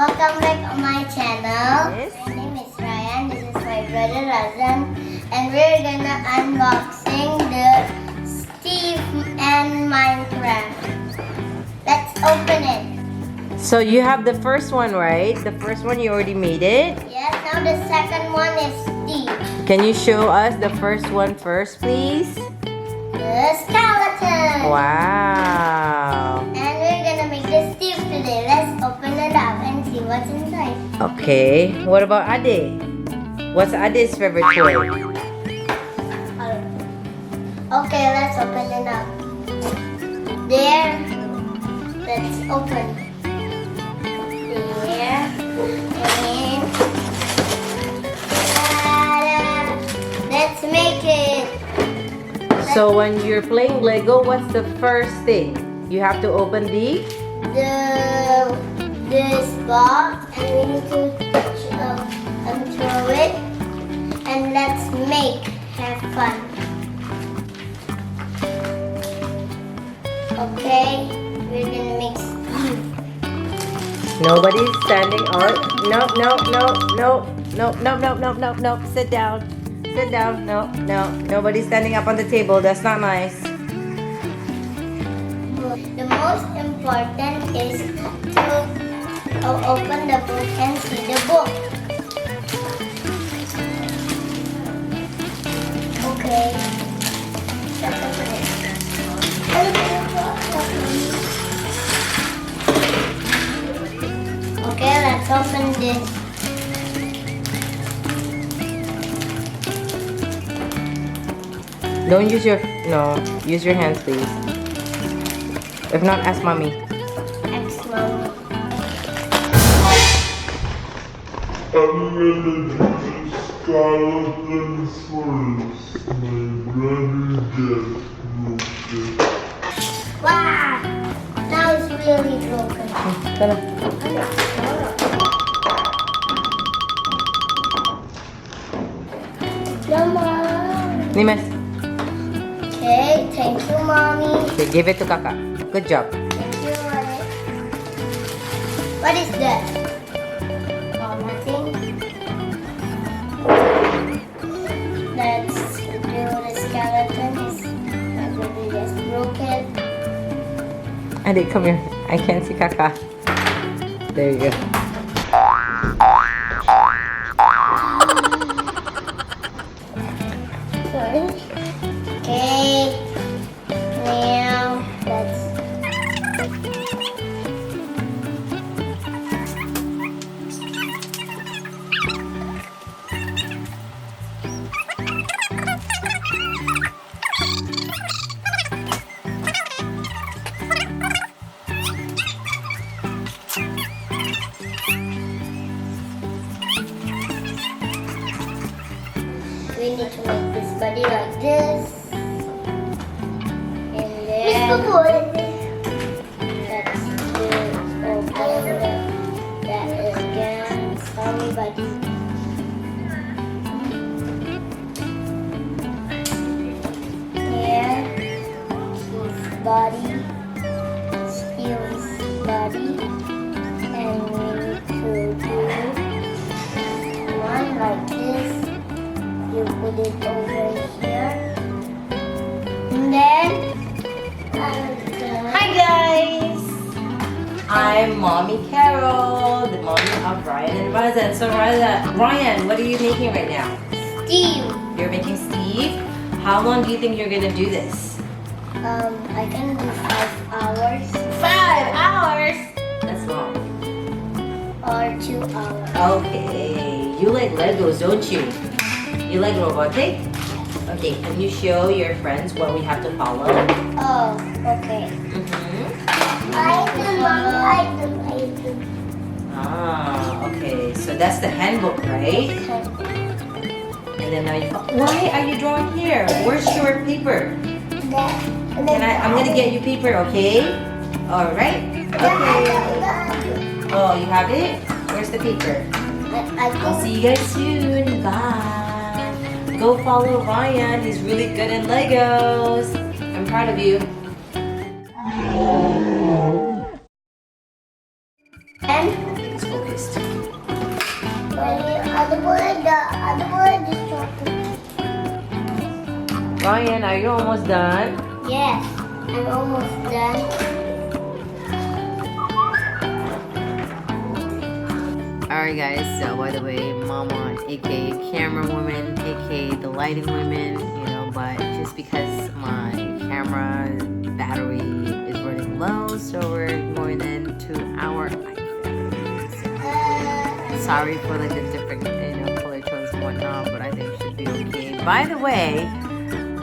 Welcome back on my channel. Yes. My name is Rayyan. This is my brother Razan, and we're gonna unboxing the Steve and Minecraft. Let's open it. So you have the first one, right? The first one you already made it. Yes. Now the second one is Steve. Can you show us the first one first, please? The skeleton. Wow. And we're gonna make the Steve today. Let's open it up and see what's inside. Okay. What about Ade? What's Ade's favorite toy? Okay, let's open it up. There. Let's open. There. And ta-da! Let's make it. So when you're playing Lego, what's the first thing? You have to open This box, and we need to throw it, and let's have fun. Okay, we're gonna make Steve. Nobody's standing. Oh, no, no, no, no, no, no, no, no, no, no. Sit down. Sit down. No, no. Nobody's standing up on the table. That's not nice. The most important is to open the book and see the book. Okay. Let's open it. Okay, let's open this. Don't use your use your hands, please. If not, ask mommy. X-Mommy. I'm gonna do the skeleton first. My brother just broke it. Wow! Now it's really broken. Tara. Mama. Nimes. Okay, thank you, Mommy. Okay, give it to Kaka. Good job. Thank you, Mommy. What is that? Oh, nothing. Let's do the skeleton. My baby just broke it. Ade, come here. I can't see Kaka. There you go. Sorry. Okay. Now let's. We need to make this body like this. And then let's do open that again. Sorry, buddy. Here, his body, Steel's body, and we need to do one like this. You put it over here. And then, hi guys! I'm Mommy Carol, the mommy of Ryan and Razan. So Ryan, what are you making right now? Steve. You're making Steve. How long do you think you're gonna do this? I can do 5 hours 5 hours. That's long. or 2 hours. Okay, you like Legos, don't you? You like robotic? Okay, can you show your friends what we have to follow? Oh, okay. I do. Ah, okay. So that's the handbook, right? And then now you. Why are you drawing here? Where's your paper? I'm gonna get you paper, okay? All right. Okay. Oh, you have it? Where's the paper? I'll see you guys soon. Bye. Go follow Ryan. He's really good in Legos. I'm proud of you. And It's focused. other bullet is chocolate. Ryan, are you almost done? Yes, I'm almost done. Alright guys, so by the way, Momma, aka camera woman, aka the lighting woman, you know, but just because my camera battery is running low, so we're going into our iPhone. So, sorry for like the different, you know, color tones and whatnot, but I think it should be okay. By the way,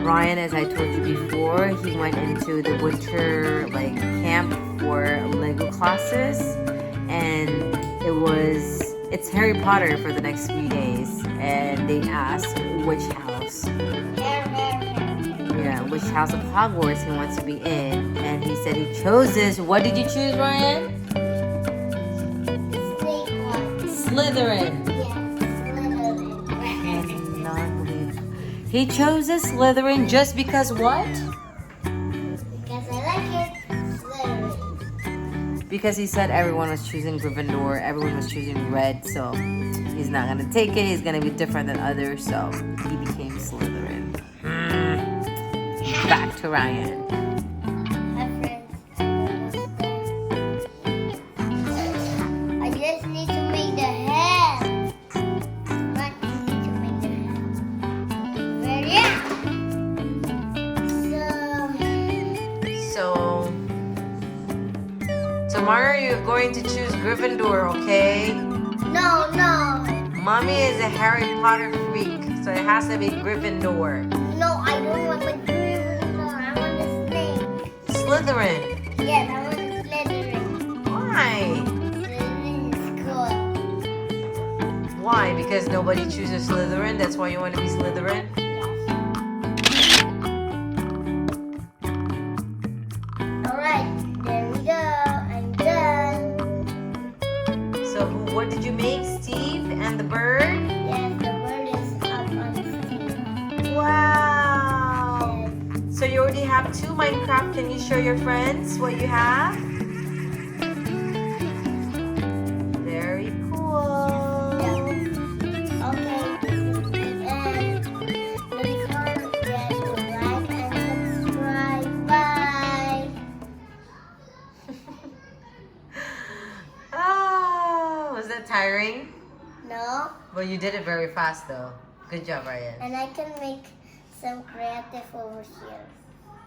Ryan, as I told you before, he went into the winter like camp for Lego classes, and it's Harry Potter for the next 3 days, and they asked which house, which house of Hogwarts he wants to be in, and he said he chose this. What did you choose, Ryan? Slytherin. He chose a Slytherin just because what? Because I like it. Slytherin. Because he said everyone was choosing Gryffindor, everyone was choosing red, so he's not gonna take it. He's gonna be different than others, so he became Slytherin. Back to Ryan. My friends. I just need to make the head. Not easy to make the head. But yeah. So tomorrow you're going to choose Gryffindor, okay? No. Mommy is a Harry Potter freak, so it has to be Gryffindor. No, I don't want the Gryffindor. I want the snake. Slytherin. Yes, I want the Slytherin. Why? Slytherin is cool. Why? Because nobody chooses Slytherin? That's why you want to be Slytherin? Alright, there we go. I'm done. So what did you make, Steve and the bird? Yes, the bird is up on the screen. Wow! So you already have 2 Minecraft. Can you show your friends what you have? Very cool. Okay, this is the end. Don't forget to like and subscribe. Bye. Was that tiring? No, Well, you did it very fast though. Good job, Ryan. and I can make some creative over here.